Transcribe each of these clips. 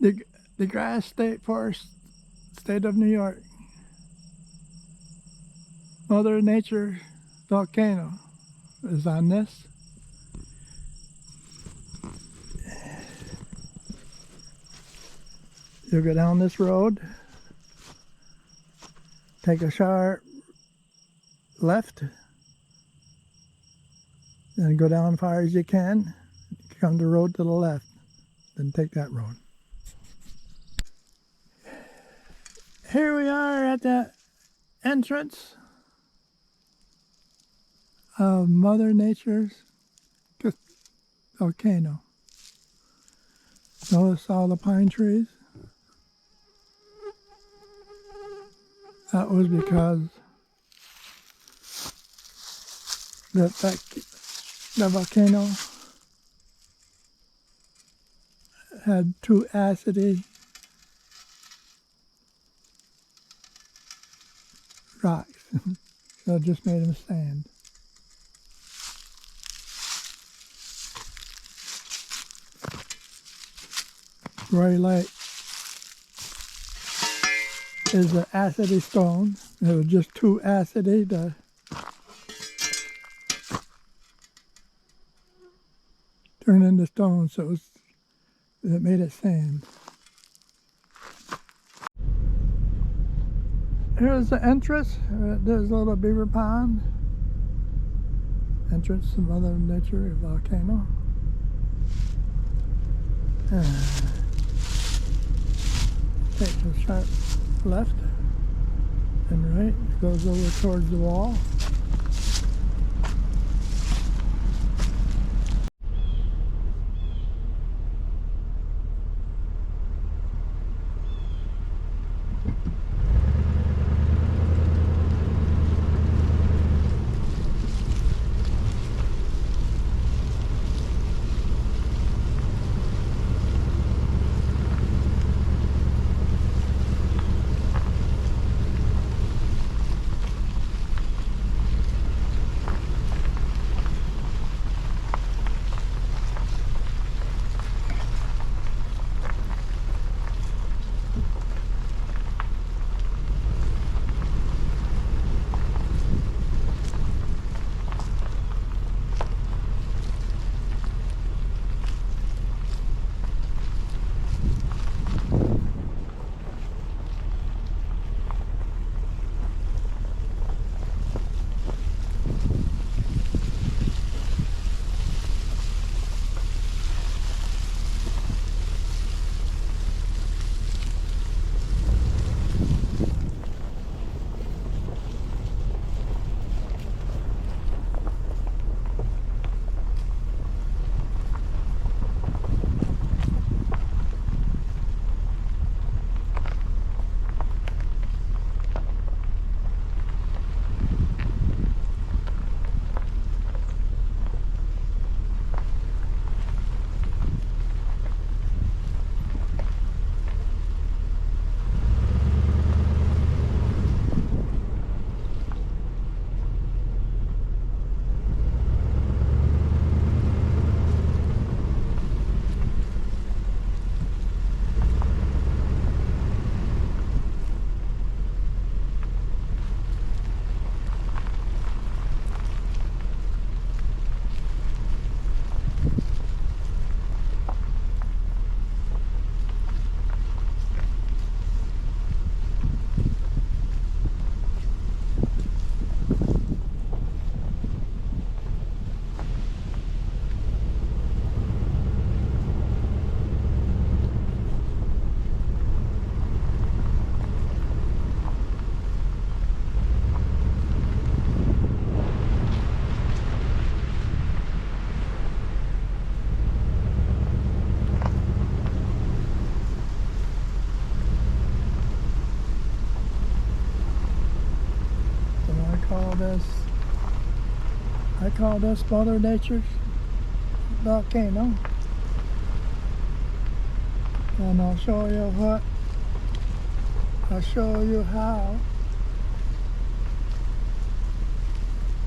The Degrass State Forest, State of New York. Mother Nature volcano is on this. You go down this road, take a sharp left, and go down as far as you can. Come the road to the left, then take that road. Here we are at the entrance of Mother Nature's volcano. Notice all the pine trees? That was because the volcano had too acidy rocks, so it just made them stand. Very light is the acidy stone. It was just too acidy to turn into stone, so it made it sand. Here's the entrance. There's a little beaver pond. Entrance to Mother Nature volcano. Take a sharp left and right. It goes over towards the wall. I call this Mother Nature's volcano. And I'll show you how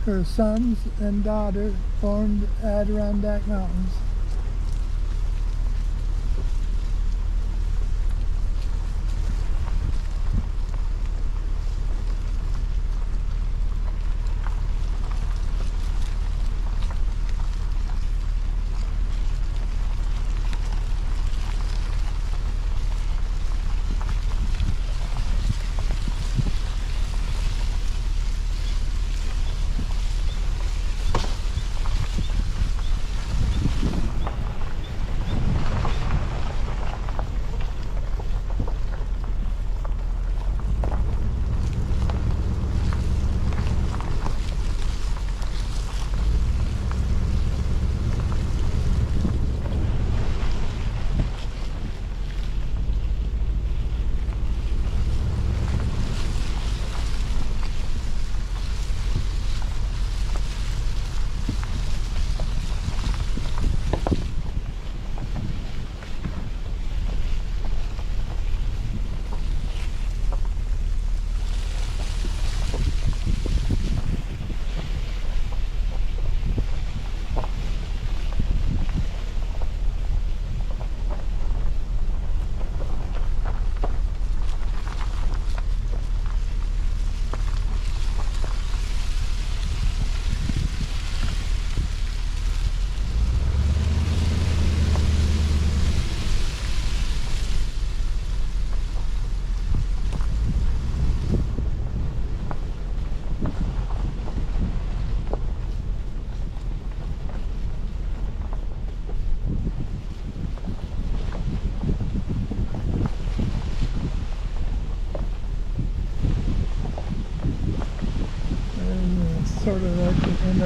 her sons and daughter formed Adirondack Mountains.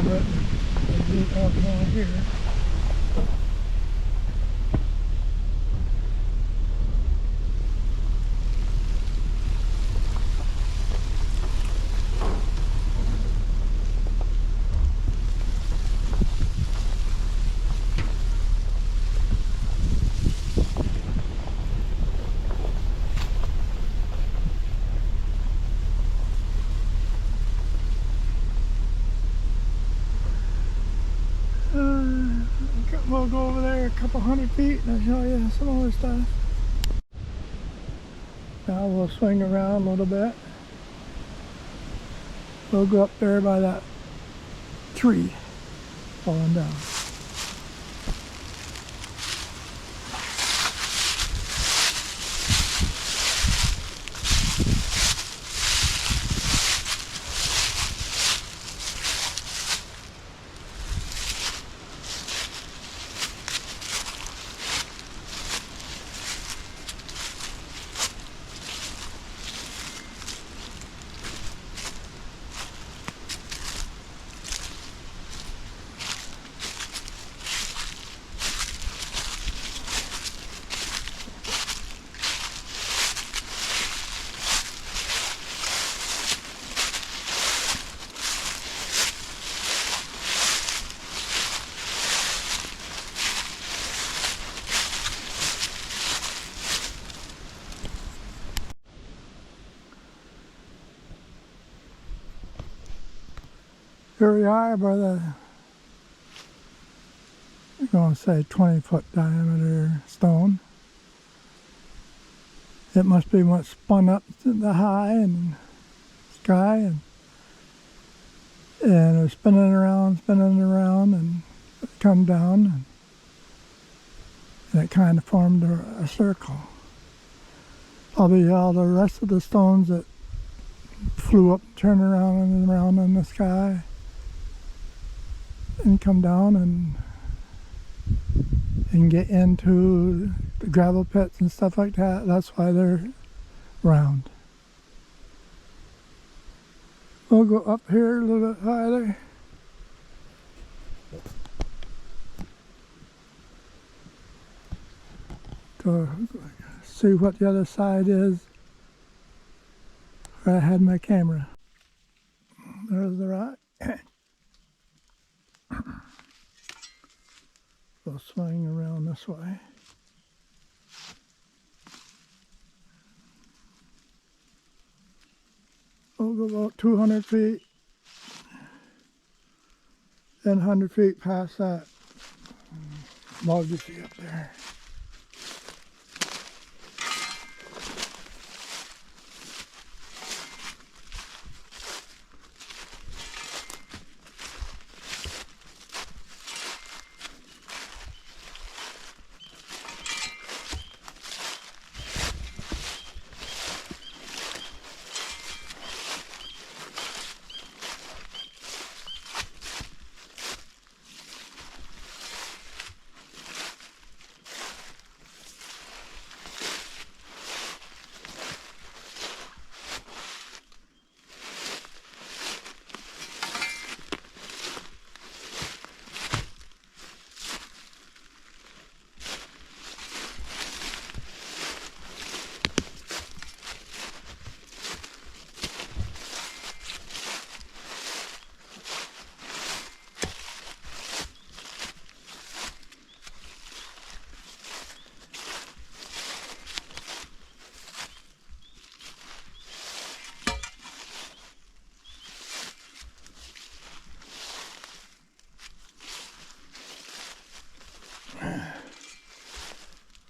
of it. It'll be up on here. We'll go over there a couple 100 feet and I'll show you some other stuff. Now we'll swing around a little bit. We'll go up there by that tree falling down. Here we are by the, I'm going to say 20-foot diameter stone. It must be what spun up to the high and sky, and it was spinning around, and it come down, and it kind of formed a circle. Probably all the rest of the stones that flew up, turned around and around in the sky, and come down and get into the gravel pits and stuff like that. That's why they're round. We'll go up here a little bit farther. To see what the other side is where I had my camera. There's the rock. We'll swing around this way. We'll go about 200 feet, then 100 feet past that log you see up there.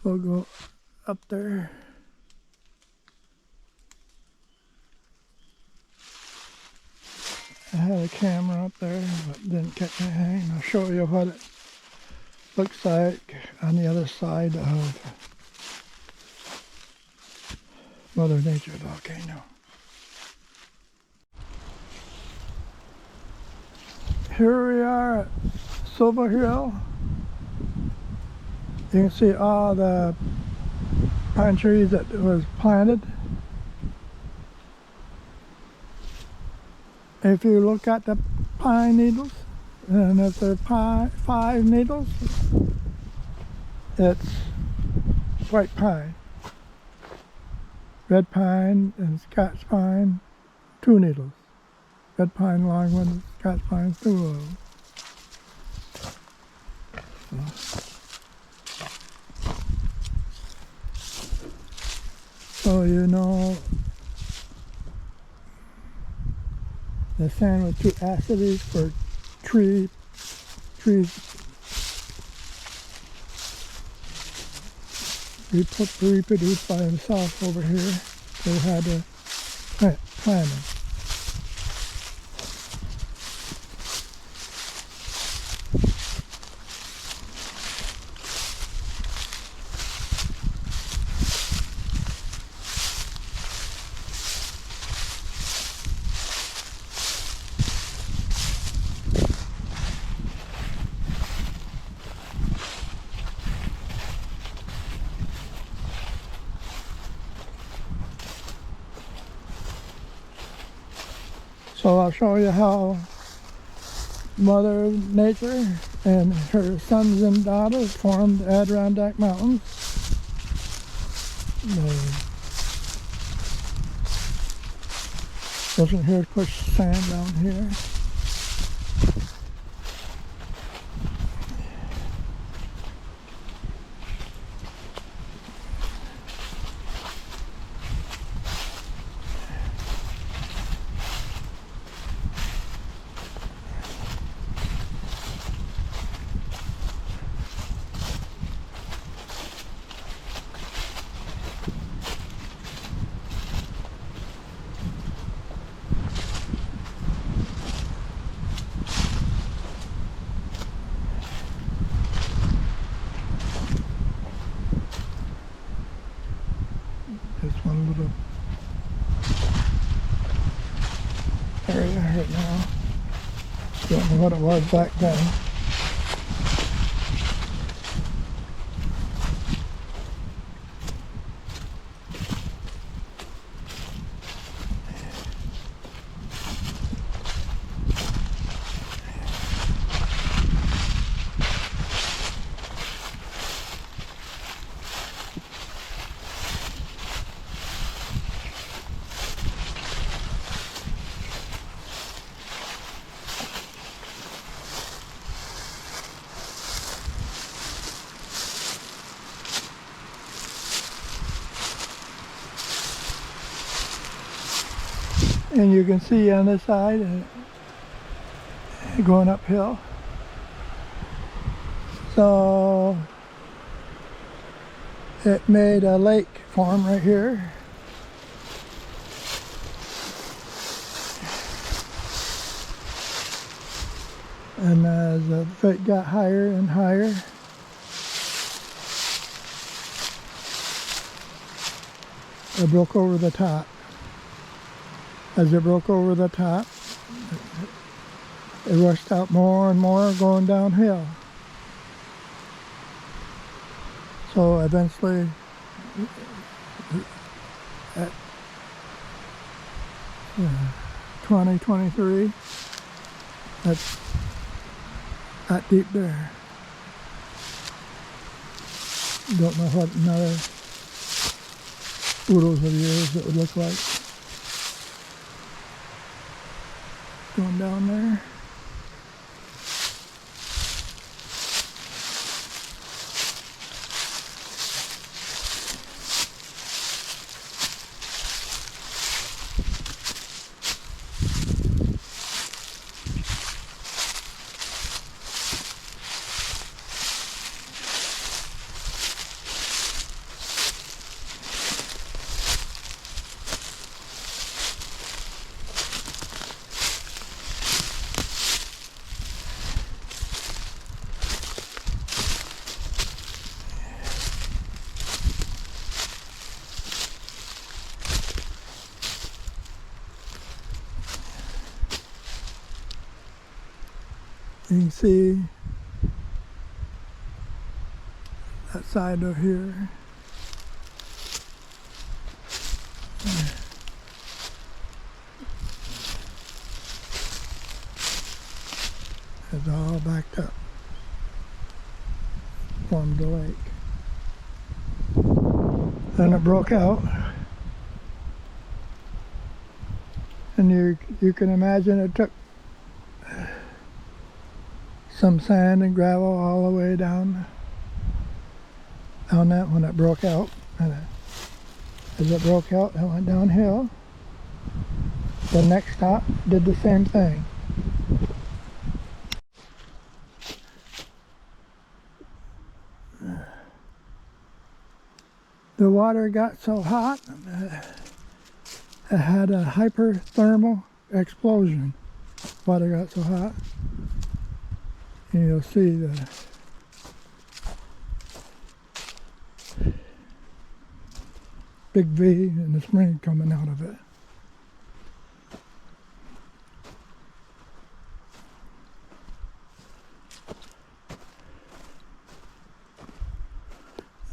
We'll go up there. I had a camera up there, but didn't catch anything. I'll show you what it looks like on the other side of Mother Nature volcano. Here we are at Silver Hill. You can see all the pine trees that was planted. If you look at the pine needles, And if there are 5 needles, it's white pine. Red pine and Scots pine, 2 needles. Red pine long one, Scots pine 2 of them. So you know, the sand too acidy for trees reproduce by themselves over here. They had to plant them. So I'll show you how Mother Nature and her sons and daughters formed the Adirondack Mountains. Doesn't here push sand down here. This one little area right now. Don't know what it was back then. And you can see on this side going uphill. So it made a lake form right here. And as the foot got higher and higher, it broke over the top. As it broke over the top, it rushed out more and more going downhill. So eventually, at 2023, that's that deep there. Don't know what another oodles of years it would look like. Going down there. You can see that side over here. It's all formed the lake. Then it broke out. And you can imagine it took some sand and gravel all the way down that when it broke out. And as it broke out, it went downhill. The next stop did the same thing. The water got so hot, it had a hyperthermal explosion. Water got so hot. And you'll see the big V and the spring coming out of it.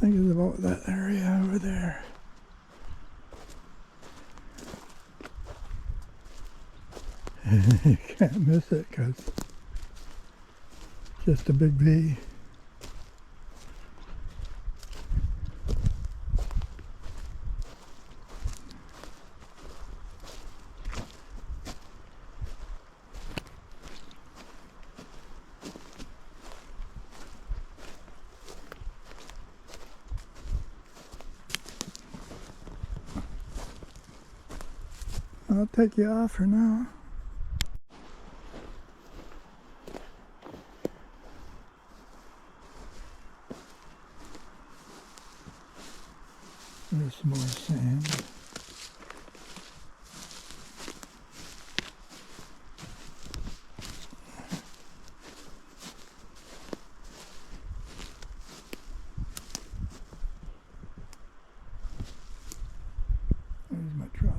I think it's about that area over there. You can't miss it because it's just a big V. I'll take you off for now. There's some more sand. There's my truck.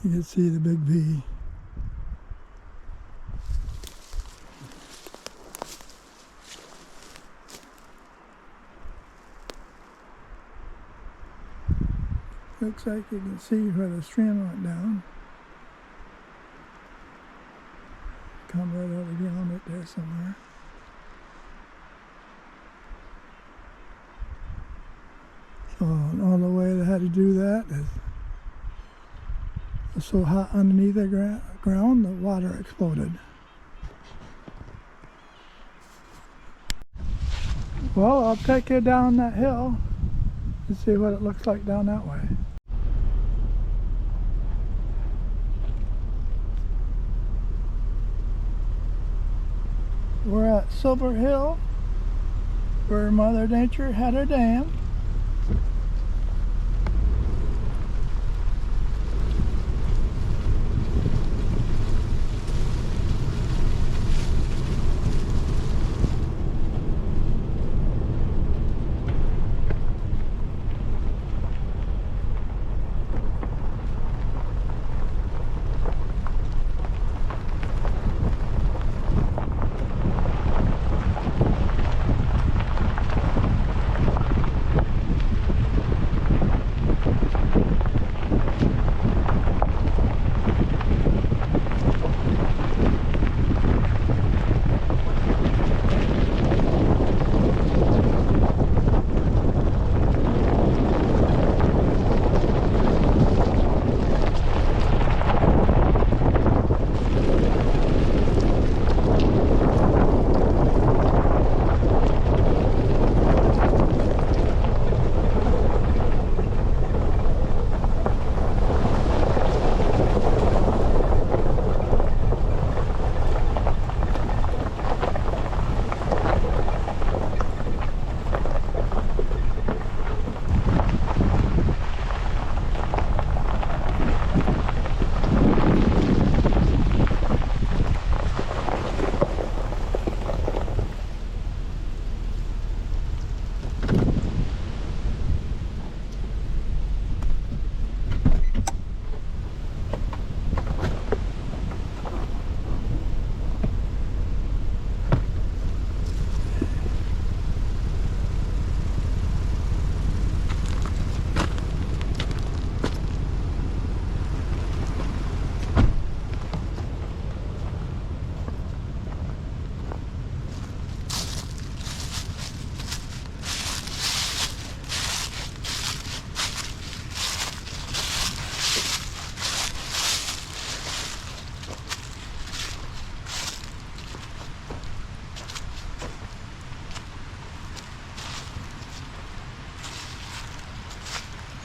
You can see the big V. Looks like you can see where the stream went down. Come right out of the ground right there somewhere. So all the way they had to do that is it was so hot underneath the ground, the water exploded. Well, I'll take you down that hill and see what it looks like down that way. We're at Silver Hill, where Mother Nature had her dam.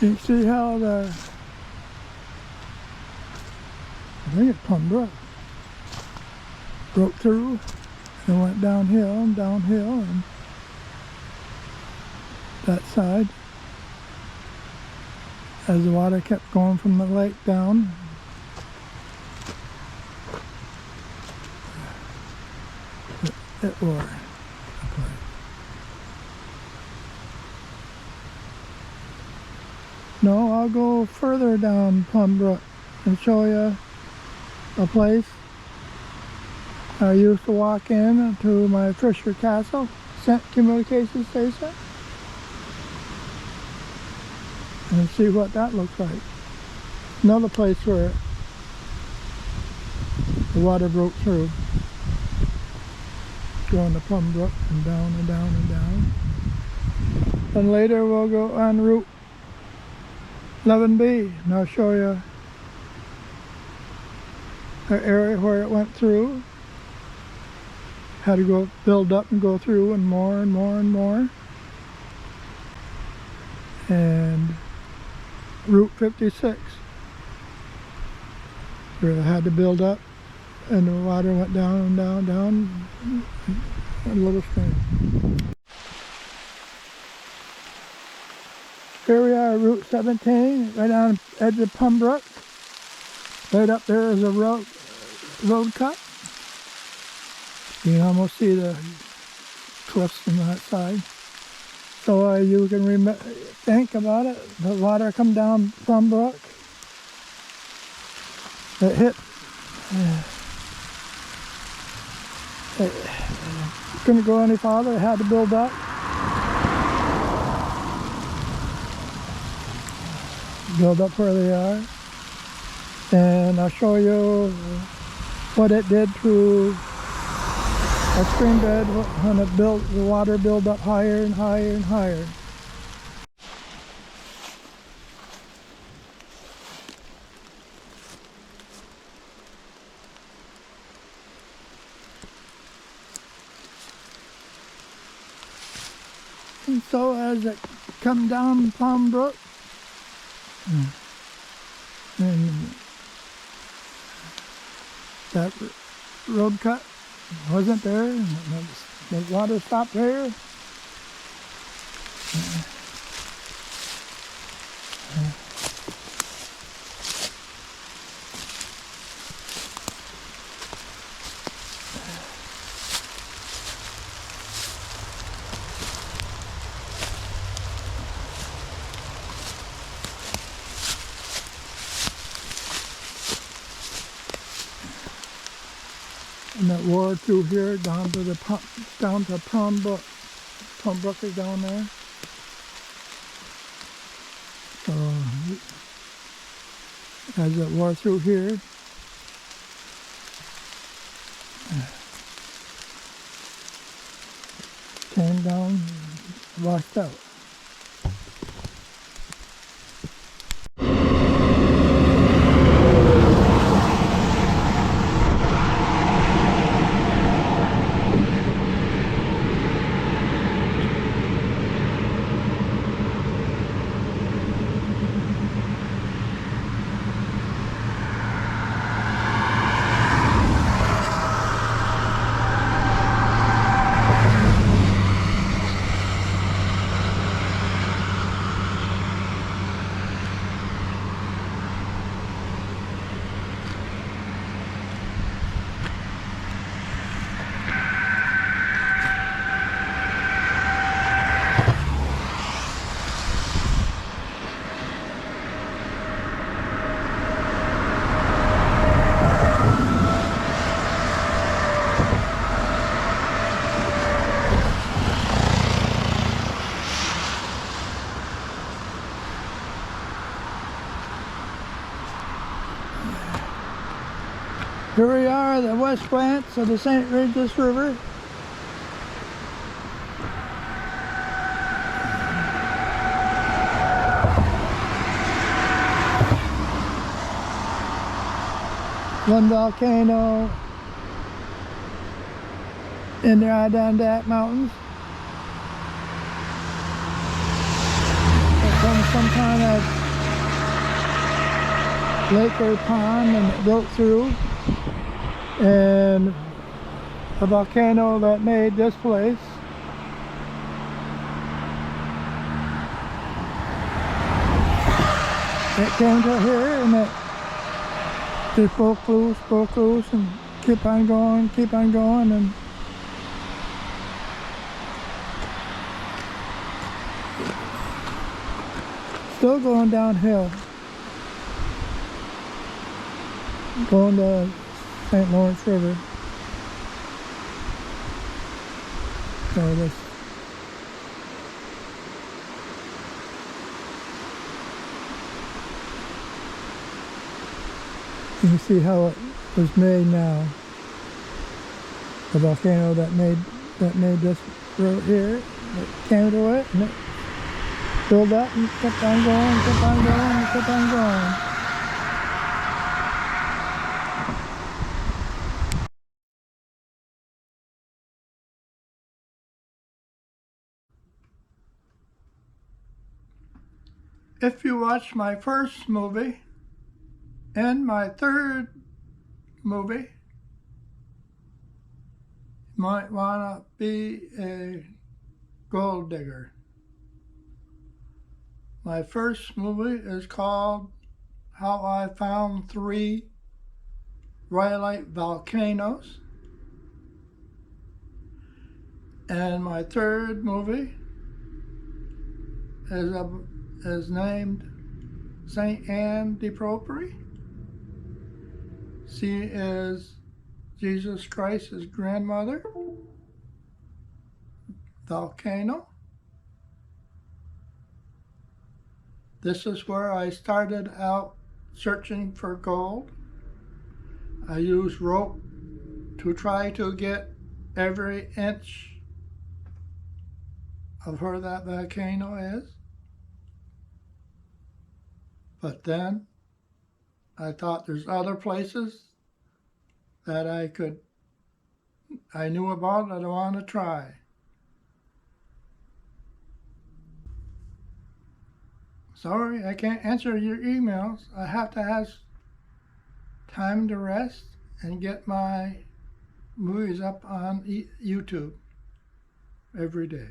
You can see how I think it's Plum Brook, broke through and went downhill and downhill, and that side, as the water kept going from the lake down. It wore the place. No, I'll go further down Plum Brook and show you a place I used to walk in to my Fisher Castle communication station and see what that looks like. Another place where the water broke through, going to Plum Brook and down and down and down. And later we'll go on Route 11B and I'll show you the area where it went through. Had to go build up and go through and more and more and more. And Route 56, where I had to build up and the water went down and down, down, a little stream. Here we are, Route 17, right on the edge of Plum Brook. Right up there is a road cut. You can almost see the cliffs from that side. So you can think about it. The water come down Plum Brook. It hit. It couldn't go any farther. It had to build up. Build up where they are. And I'll show you what it did to a stream bed when it built, the water built up higher and higher and higher. And so as it come down Plum Brook, and that road cut wasn't there, and the water stopped there. And that wore through here down to Plum Brook. Plum Brook is down there. So as it wore through here, came down, washed out. Here we are, the west branch of the St. Regis River. One volcano in the Adirondack Mountains. It comes some kind of lake or pond, and it broke through, and the volcano that made this place it came to here, and it just broke loose, and keep on going, and still going downhill, going to St. Lawrence River. So this you can see how it was made now. The volcano that made this road here, it came to it, and it filled up and kept on going, and kept on going. If you watch my first movie and my third movie, you might want to be a gold digger. My first movie is called How I Found 3 Rhyolite Volcanoes. And my third movie is named St. Anne de Proprie. She is Jesus Christ's grandmother. Volcano. This is where I started out searching for gold. I used rope to try to get every inch of where that volcano is. But then I thought there's other places that I knew about that I want to try. Sorry, I can't answer your emails. I have to have time to rest and get my movies up on YouTube every day.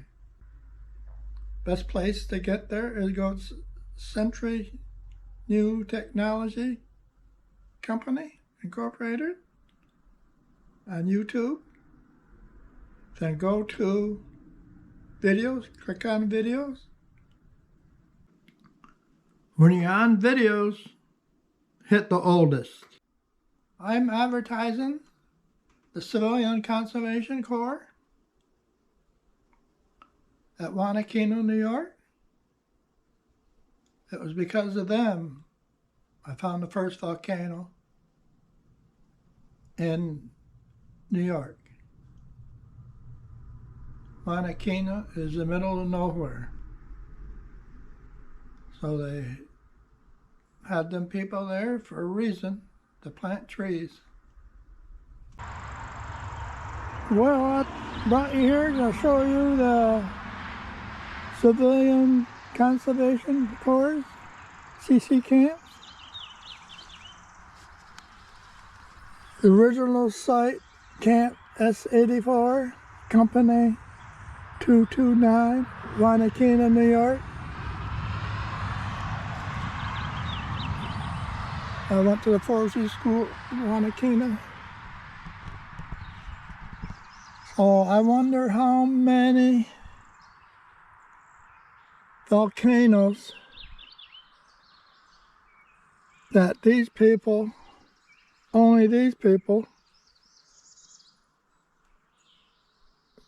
Best place to get there is go to Century New Technology Company Incorporated on YouTube. Then go to videos, click on videos. When you're on videos, hit the oldest. I'm advertising the Civilian Conservation Corps at Wanakino, New York. It was because of them I found the first volcano in New York. Wanakino is the middle of nowhere. So they had them people there for a reason, to plant trees. Well, I brought you here to show you the Civilian Conservation Corps, CC camps. The original site, Camp S84, Company 229, Wanakino, New York. I went to the forestry school in Wanakino. So I wonder how many volcanoes that these people, only these people,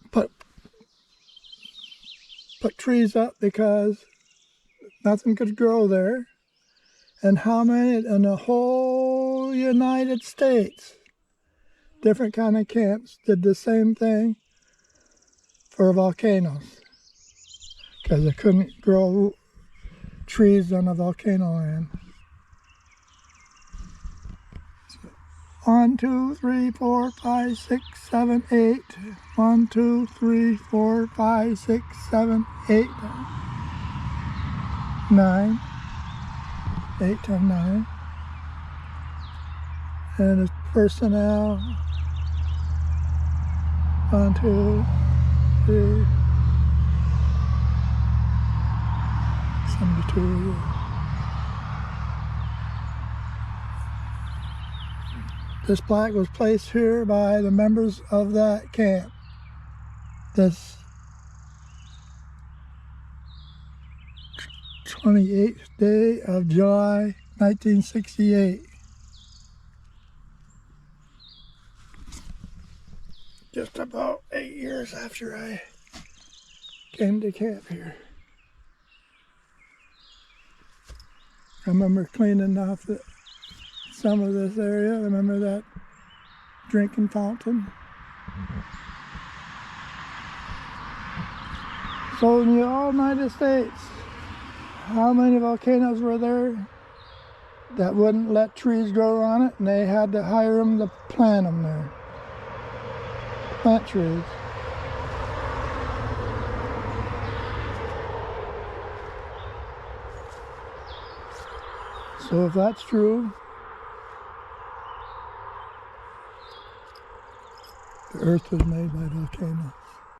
put trees up because nothing could grow there. And how many in the whole United States, different kind of camps did the same thing for volcanoes, because they couldn't grow trees on a volcano land. 1, 2, 3, 4, 5, 6, 7, 8. 1, 2, 3, 4, 5, 6, 7, 8. 9, 8 to 9. And it's personnel, 1, 2, 3, 72. This plaque was placed here by the members of that camp. This 28th day of July, 1968. Just about 8 years after I came to camp here. I remember cleaning off some of this area. I remember that drinking fountain. So in the all United States, how many volcanoes were there that wouldn't let trees grow on it, and they had to hire them to plant them there? Plant trees. So if that's true, the earth was made by volcanoes.